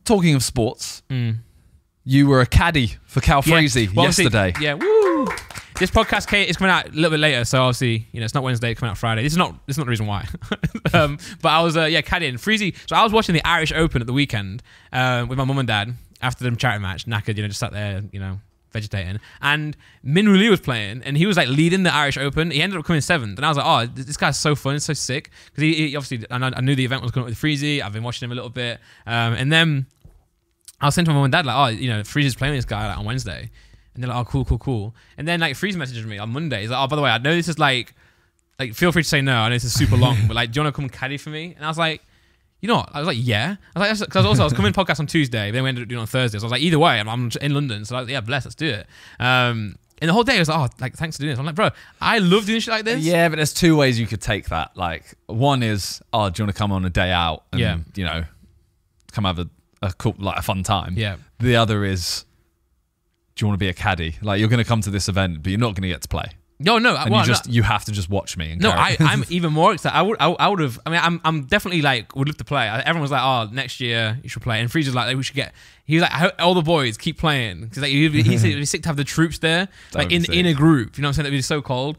talking of sports, you were a caddy for CALFREEZY yesterday. Yeah, woo! This podcast is coming out a little bit later, so obviously, it's not Wednesday, it's coming out Friday. This is not the reason why. But I was, caddying. Freezy. So I was watching the Irish Open at the weekend with my mum and dad after the charity match, knackered, just sat there, vegetating. And Min Woo Lee was playing, and he was like leading the Irish Open. He ended up coming 7th, and I was like, oh, this guy's so fun, it's so sick. Because he obviously, I knew the event was going up with Freezy. I've been watching him a little bit. And then I was saying to my mum and dad, like, oh, Freezy's playing this guy on Wednesday. And they're like, oh, cool. And then like Freeze messaged me on Monday. He's like, oh, by the way, I know this is like feel free to say no. I know this is super long, but like, do you want to come caddy for me? And I was like, you know what? I was like, yeah. I was like, because I was coming podcast on Tuesday, but then we ended up doing it on Thursday. So I was like, either way, I'm in London. So I was like, yeah, bless, let's do it. And the whole day I was like, oh, like, thanks for doing this. I'm like, bro, I love doing shit like this. Yeah, but there's 2 ways you could take that. Like, one is, oh, do you want to come on a day out and, come have a cool, like a fun time? Yeah. The other is, do you want to be a caddy? Like, you're going to come to this event, but you're not going to get to play. No. And you have to just watch me. And I'm even more excited. I would have. I mean, I'm definitely like would love to play. Everyone was like, "Oh, next year you should play." And Freeze was like, "We should get." He was like, "All the boys keep playing," because like he's sick to have the troops there, like in a group. You know what I'm saying? That'd be so cold.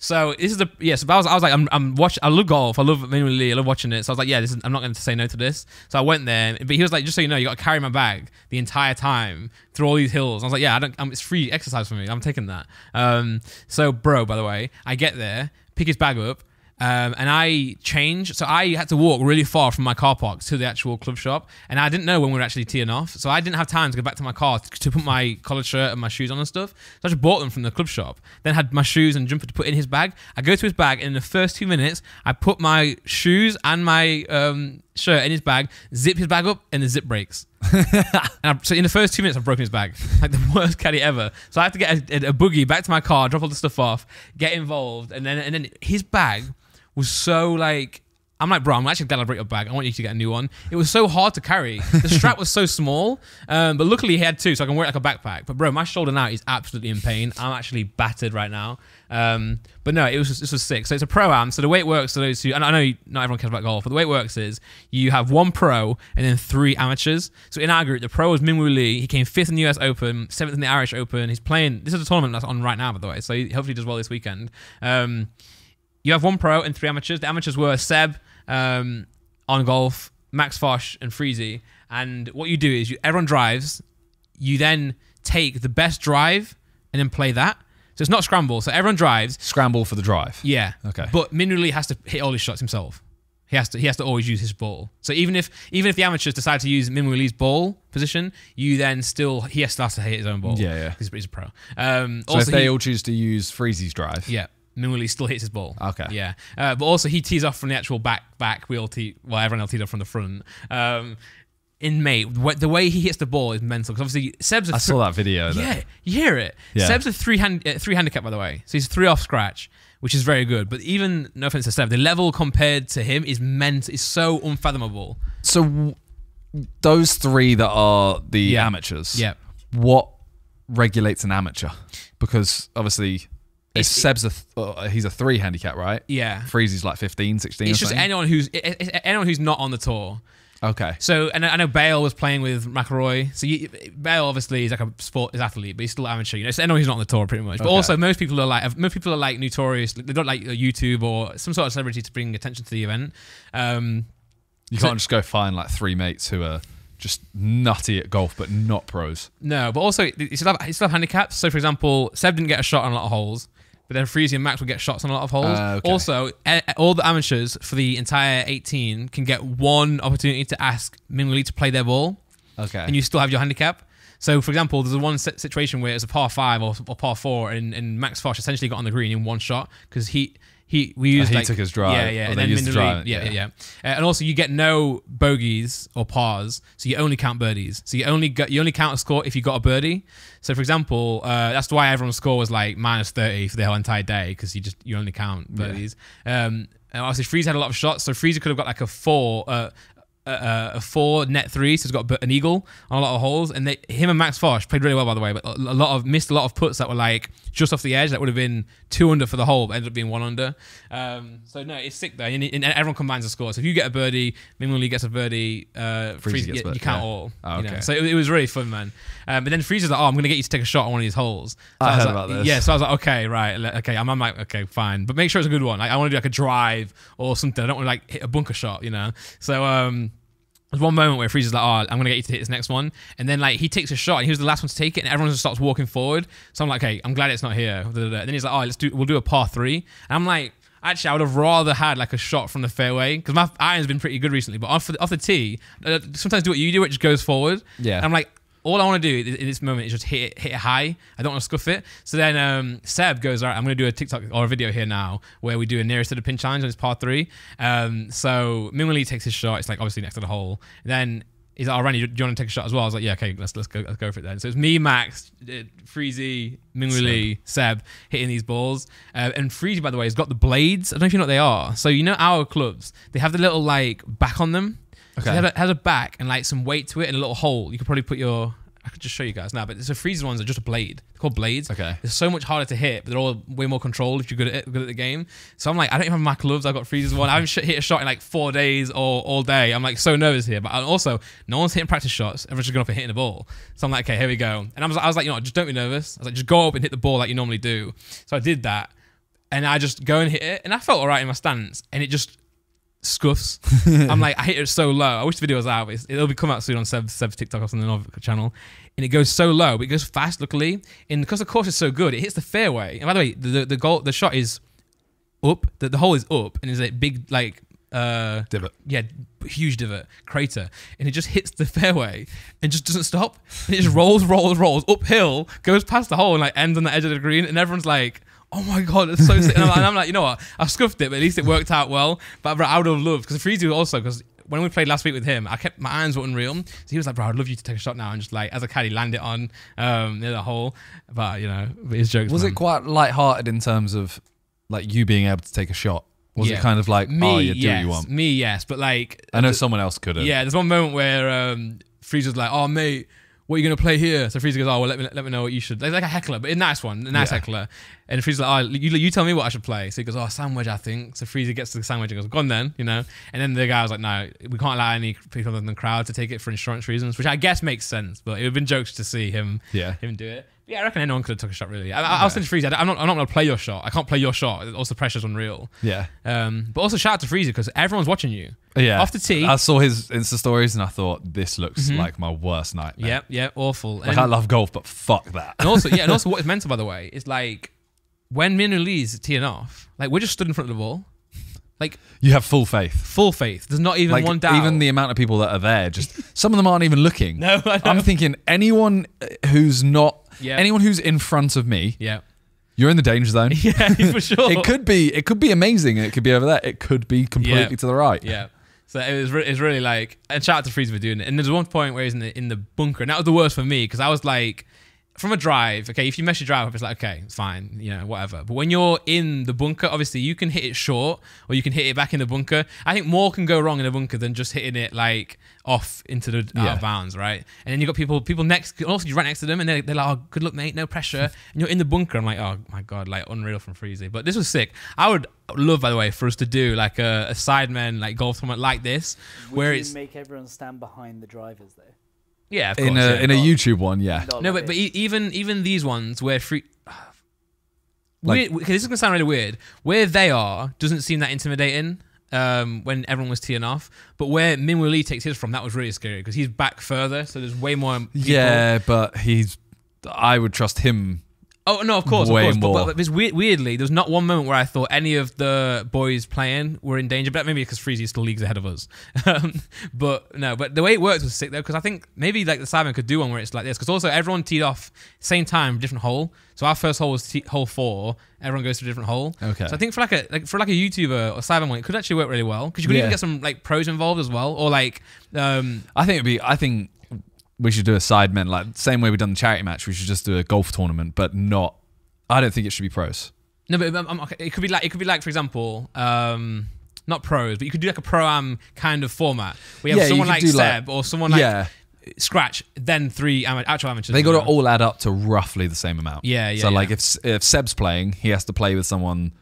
So this is So I was like, I'm watching. I love golf. I love Min Woo Lee. I love watching it. So I was like, yeah, I'm not going to say no to this. So I went there, but he was like, just so you know, you got to carry my bag the entire time through all these hills. I was like, yeah, it's free exercise for me. I'm taking that. So bro, by the way, I get there, pick his bag up. And I changed, so I had to walk really far from my car park to the actual club shop, and I didn't know when we were actually teeing off, so I didn't have time to go back to my car to put my collared shirt and my shoes on and stuff. So I just bought them from the club shop, then had my shoes and jumper to put in his bag. I go to his bag, and in the first 2 minutes, I put my shoes and my shirt in his bag, zip his bag up, and the zip breaks. So in the first 2 minutes, I've broken his bag. Like the worst caddy ever. So I have to get a boogie back to my car, drop all the stuff off, get involved, and then his bag was so like, I'm like, bro, I'm actually glad I broke your bag. I want you to get a new one. It was so hard to carry. The strap was so small, but luckily he had 2, so I can wear it like a backpack. But bro, my shoulder now is absolutely in pain. I'm actually battered right now. But no, this was sick. So it's a pro-am. So the way it works, for those who, and I know not everyone cares about golf, but the way it works is you have 1 pro and then 3 amateurs. So in our group, the pro was Min Woo Lee. He came 5th in the US Open, 7th in the Irish Open. He's playing, this is a tournament that's on right now, by the way. So he hopefully does well this weekend. You have 1 pro and 3 amateurs. The amateurs were Seb on golf, Max Fosh, and Freezy. And what you do is everyone drives. You then take the best drive and then play that. So it's not scramble. So everyone drives. Scramble for the drive. Yeah. Okay. But Min Woo Lee has to hit all his shots himself. He has to always use his ball. So even if the amateurs decide to use Min Woo Lee's ball position, he has to hit his own ball. Yeah. He's a pro. So also if they all choose to use Freezy's drive. Yeah. Min Woo Lee still hits his ball. Okay. Yeah. But also he tees off from the actual back wheel tee. Well, everyone else teed off from the front. In May, the way he hits the ball is mental. Because obviously Seb's I saw that video. Yeah, you hear it. Yeah. Seb's a three handicap, by the way. So he's 3 off scratch, which is very good. But even, no offense to Seb, the level compared to him is so unfathomable. So those 3 that are the amateurs. Yeah. What regulates an amateur? Because obviously Seb's he's a 3 handicap, right? Yeah. Freezy's like 15, 16. It's just anyone who's not on the tour. Okay. So, and I know Bale was playing with McIlroy. So Bale obviously is like his athlete, but he's still amateur. It's anyone who's not on the tour, pretty much. But also, most people are like notorious. They don't like YouTube or some sort of celebrity to bring attention to the event. You can't just go find like 3 mates who are just nutty at golf, but not pros. No, but also you still have handicaps. So, for example, Seb didn't get a shot on a lot of holes. But then Freezy and Max will get shots on a lot of holes. Okay. Also, all the amateurs for the entire 18 can get 1 opportunity to ask Min Woo Lee to play their ball. Okay. And you still have your handicap. So, for example, there's one situation where it's a par 5 or par 4, and Max Fosh essentially got on the green in 1 shot because he took his drive. Yeah. And then used the drive. Yeah. And also, you get no bogeys or pars, so you only count birdies. So you only count a score if you got a birdie. So, for example, that's why everyone's score was like -30 for the whole entire day because you only count birdies. And obviously, Freeze had a lot of shots, so Freeze could have got like a 4 net 3, so he's got an eagle on a lot of holes. And him and Max Fosh played really well, by the way, but missed a lot of puts that were like just off the edge. That would have been 2 under for the hole, but ended up being 1 under. So no, it's sick though. And everyone combines the score. So if you get a birdie, Ming gets a birdie, Freezy you count all. Oh, okay. You know? So it was really fun, man. But then Freezy's like, oh, I'm going to get you to take a shot on one of these holes. So I heard like, about this. Yeah, so I was like, okay, right. Okay, I'm like, okay, fine. But make sure it's a good one. Like, I want to do like a drive or something. I don't want to like hit a bunker shot, you know? So, there's one moment where Freezy's like, oh, I'm going to get you to hit this next one. And then, like, he takes a shot, and he was the last one to take it, and everyone just starts walking forward. So I'm like, okay, I'm glad it's not here. And then he's like, oh, we'll do a par 3. And I'm like, actually, I would have rather had, like, a shot from the fairway, because my iron's been pretty good recently. But off the tee, sometimes do what you do, it just goes forward. Yeah. And I'm like, all I want to do in this moment is just hit it high. I don't want to scuff it. So then Seb goes, all right, I'm going to do a TikTok or a video here now where we do a nearest to the pin challenge on his par 3. So Ming Lee takes his shot. It's like obviously next to the hole. Then he's like, oh, Randy, do you want to take a shot as well? I was like, yeah, okay, let's go for it then. So it's me, Max, Freezy, Ming Lee, Seb hitting these balls. And Freezy, by the way, has got the blades. I don't know if you know what they are. So you know our clubs, they have the little like back on them. Okay. So it has a back and like some weight to it and a little hole. You could probably put your... I could just show you guys now, but the Freezer ones are just a blade. They're called blades. Okay. They're so much harder to hit, but they're all way more controlled if you're good at the game. So I'm like, I don't even have my gloves. I've got Freezer's one. I haven't hit a shot in like 4 days or all day. I'm like so nervous here. But also, no one's hitting practice shots. Everyone's just going up and hitting the ball. So I'm like, okay, here we go. And I was like, you know what, just don't be nervous. I was like, just go up and hit the ball like you normally do. So I did that. And I just go and hit it. And I felt all right in my stance. And it just... scuffs. I'm like, I hit it so low. I wish the video was out. It'll be come out soon on Seb's TikTok or something on the channel. And it goes so low, but it goes fast. Luckily, and because the course is so good, it hits the fairway. And by the way, the shot is up. The hole is up, and there's a big like divot. Yeah, huge divot crater, and it just hits the fairway and just doesn't stop. And it just rolls uphill, goes past the hole, and like ends on the edge of the green. And everyone's like, oh my God, it's so sick. And I'm like, you know what? I scuffed it, but at least it worked out well. But bro, I would have loved, because Freezy also, because when we played last week with him, my irons were unreal. So he was like, bro, I'd love you to take a shot now. And just like, as a caddy, land it on near the hole. But, you know, his jokes. Was it quite lighthearted in terms of like you being able to take a shot? Was it kind of like, do what you want? Me, yes. But like... I know someone else could have. Yeah, there's one moment where Freezer's like, oh, mate, what are you going to play here? So Freezer goes, oh, well, let me know what you should. Like a heckler, but a nice one, a nice heckler. And Freezer's like, oh, you tell me what I should play. So he goes, oh, sandwich, I think. So Freezer gets to the sandwich and goes, go on then, you know. And then the guy was like, no, we can't allow any people in the crowd to take it for insurance reasons, which I guess makes sense. But it would have been jokes to see him do it. Yeah, I reckon anyone could have took a shot, really. I was saying to Freezy, I'm not going to play your shot. I can't play your shot. Also, the pressure's unreal. Yeah. But also, shout out to Freezy, because everyone's watching you. Yeah. Off the tee. I saw his Insta stories and I thought, this looks like my worst nightmare. Yeah, awful. Like, I love golf, but fuck that. And also, what is mental, by the way, is like, when Min and Lee's teeing off, like, we're just stood in front of the ball. Like, you have full faith. Full faith. There's not even one doubt. Even the amount of people that are there, just some of them aren't even looking. No, I know. I'm thinking anyone who's not, anyone who's in front of me, you're in the danger zone. Yeah, for sure. It could be amazing, and it could be over there. It could be completely to the right. Yeah. So it's really like, and shout out to Freezy for doing it. And there's one point where he's in the bunker, and that was the worst for me, because I was like, from a drive, okay, if you mess your drive up, it's like, okay, it's fine, you know, whatever. But when you're in the bunker, obviously you can hit it short or you can hit it back in the bunker. I think more can go wrong in a bunker than just hitting it like off into the out of bounds, right? And then you got people next, also you're right next to them, and they're like, oh, good luck, mate, no pressure. And you're in the bunker. I'm like, oh my God, like unreal from Freezy. But this was sick. I would love, by the way, for us to do like a sidemen like golf tournament like this, where it's make everyone stand behind the drivers though. Yeah, of course, in a YouTube one, No, but even these ones where like, this is gonna sound really weird. Where they are doesn't seem that intimidating. When everyone was teeing off, but where Min Woo Lee takes his from, that was really scary because he's back further, so there's way more people. Yeah, but I would trust him. Oh no, of course. More. But it's weirdly, there's not one moment where I thought any of the boys playing were in danger. But maybe because Freezy is still leagues ahead of us. But the way it worked was sick though, because I think maybe like the Simon could do one where it's like this, because also everyone teed off same time, different hole. So our first hole was hole 4. Everyone goes to a different hole. Okay. So I think for a YouTuber or Simon one, it could actually work really well because you could even get some like pros involved as well, or like. I think we should do a sidemen, like same way we done the charity match. We should just do a golf tournament, but not. I don't think it should be pros. No, but it could be like for example, not pros, but you could do like a pro-am kind of format. We have someone like Seb or someone like scratch, then 3 actual amateurs. They got to all add up to roughly the same amount. Yeah. So like if Seb's playing, he has to play with someone.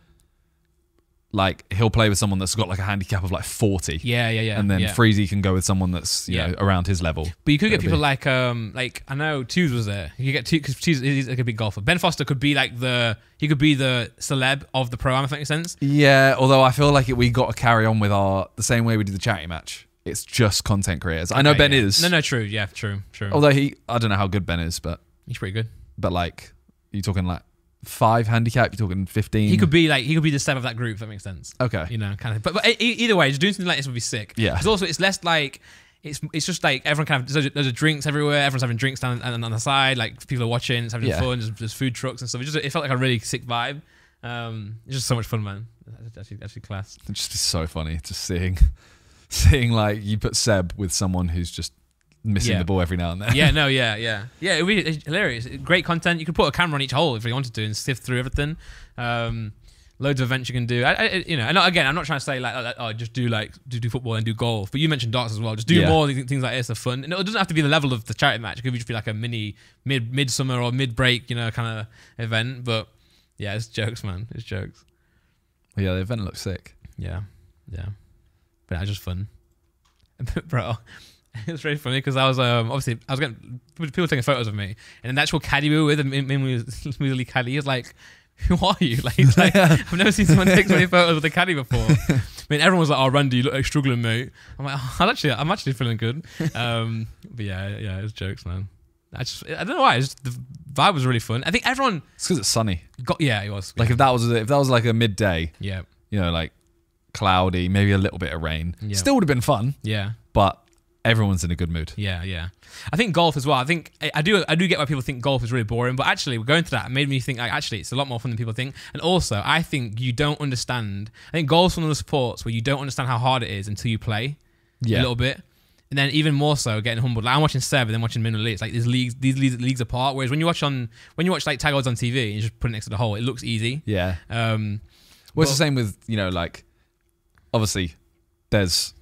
Like he'll play with someone that's got like a handicap of like 40. Yeah. And then Freezy can go with someone that's you know around his level. But you could get people like I know Twos was there. You could get Twos because Twos is like a big golfer. Ben Foster could be like the celeb of the pro-am, if that makes sense. Yeah, although I feel like we got to carry on with the same way we did the charity match. It's just content creators. I know Ben is. No, true. Yeah, true. Although I don't know how good Ben is, but he's pretty good. But like, you're talking like 5 handicap. You're talking 15. He could be the seb of that group. If that makes sense. Okay. You know, kind of. But either way, just doing something like this would be sick. Yeah. Because also it's less like it's just like everyone kind of there's drinks everywhere. Everyone's having drinks down on the side. Like people are watching. It's having fun. There's food trucks and stuff. It felt like a really sick vibe. It's just so much fun, man. It's actually class. It'd just be so funny just seeing like you put Seb with someone who's just missing the ball every now and then. Yeah. It'd be hilarious. Great content. You could put a camera on each hole if you wanted to and sift through everything. Loads of events you can do. And again, I'm not trying to say like just do football and do golf. But you mentioned darts as well. Just do more things like this are fun. And it doesn't have to be the level of the charity match. It could just be like a mini midsummer or mid break, kind of event. But yeah, it's jokes, man. It's jokes. Well, yeah, the event looks sick. Yeah. But yeah, just fun. Bro, it was really funny because I was getting people taking photos of me, and the actual caddy we were with, immediately caddy, he was like, "Who are you?" Like I've never seen someone take so many photos with a caddy before. I mean, everyone was like, "Oh, Randy, you look like struggling, mate." I'm like, "Oh, I'm actually feeling good." But yeah, it was jokes, man. I don't know why. The vibe was really fun. I think everyone. It's because it's sunny. It was. Like if that was like a midday. Yeah. Like cloudy, maybe a little bit of rain. Yeah. Still would have been fun. Yeah. But everyone's in a good mood. Yeah. I think golf as well. I think I do get why people think golf is really boring, but actually going to that it made me think like actually it's a lot more fun than people think. And also I think you don't understand. I think golf's one of the sports where you don't understand how hard it is until you play a little bit. And then even more so getting humbled. Like I'm watching Seb and then watching Minwoo Lee. It's like these leagues apart. Whereas when you watch like Tiger Woods on TV and you just put it next to the hole, it looks easy. Yeah. It's the same with like obviously there's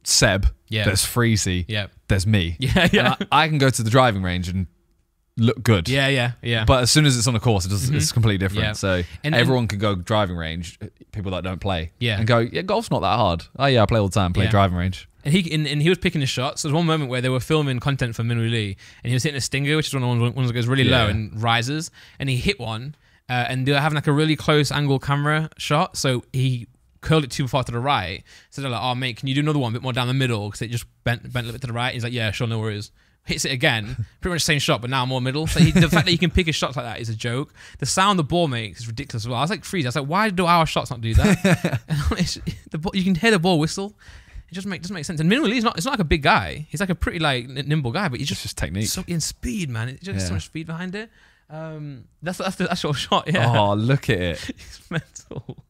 Seb, there's Freezy, there's me. Yeah. I can go to the driving range and look good. Yeah. But as soon as it's on a course, it's completely different. Yeah. So everyone can go driving range, people that don't play, Yeah. and go, golf's not that hard. Oh yeah, I play all the time, play driving range. And he was picking his shots. There was one moment where they were filming content for Minwoo Lee, and he was hitting a stinger, which is one of the ones that goes really low and rises, and he hit one, and they were having like a really close angle camera shot, so he curled it too far to the right. So they're like, "Oh mate, can you do another one a bit more down the middle?" Because it just bent a little bit to the right. He's like, "Yeah, sure, no worries." Hits it again, pretty much the same shot, but now more middle. So the fact that you can pick his shots like that is a joke. The sound the ball makes is ridiculous as well. I was like, Freeze. I was like, why do our shots not do that? You can hear the ball whistle. It just doesn't make sense. And Minwoo Lee's it's not like a big guy. He's like a pretty like nimble guy, but he's just technique. So in speed, man. It's just so much speed behind it. That's the actual shot. Yeah. Oh, look at it. It's mental.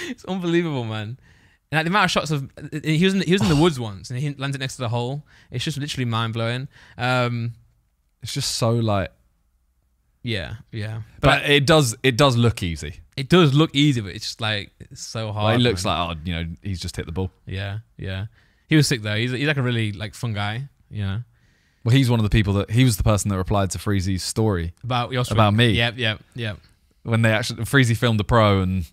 It's unbelievable, man. And like the amount of shots of he was in the woods once, and he landed next to the hole. It's just literally mind blowing. It's just so like, yeah. But it does look easy. It does look easy, but it's just like it's so hard. Like, it looks like he's just hit the ball. Yeah. He was sick though. He's like a really like fun guy. Yeah. Well, he's one of the people he was the person that replied to Freezy's story about me. Yep. When they actually Freezy filmed the pro and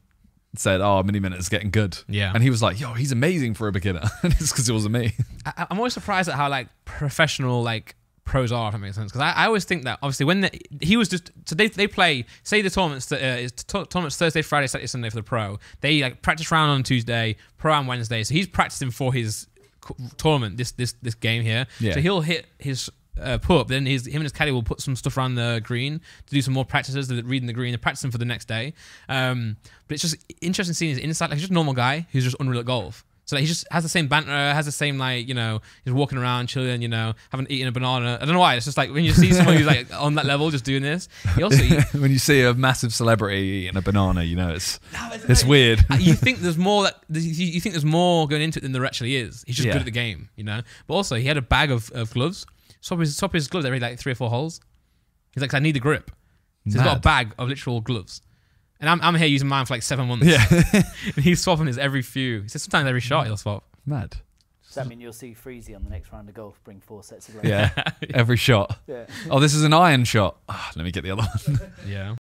said, Mini Minute's getting good. Yeah. And he was like, he's amazing for a beginner. And it's because it wasn't me. I'm always surprised at how like professional like pros are, if that makes sense. Because I always think that obviously when he was just so they play, say the tournament's Thursday, Friday, Saturday, Sunday for the pro. They like practice round on Tuesday, pro on Wednesday. So he's practicing for his tournament, this game here. Yeah. So he'll hit his putt, then him and his caddy will put some stuff around the green to do some more practices, reading the green and practicing for the next day. But it's just interesting seeing his insight. Like he's just a normal guy who's just unreal at golf. So like, he just has the same banter, has the same like, he's walking around chilling, haven't eaten a banana. I don't know why. It's just like when you see someone who's like on that level just doing this. He also when you see a massive celebrity eating a banana, it's like, weird. You think there's more you think there's more going into it than there actually is. He's just good at the game, But also he had a bag of gloves. Swap his gloves every like 3 or 4 holes. He's like, I need the grip. So he's got a bag of literal gloves. And I'm here using mine for like 7 months. Yeah. And he's swapping his every few. He says sometimes every shot he'll swap. Mad. Does that mean you'll see Freezy on the next round of golf bring 4 sets of legs? Yeah, every shot. Yeah. Oh, this is an iron shot. Let me get the other one. Yeah.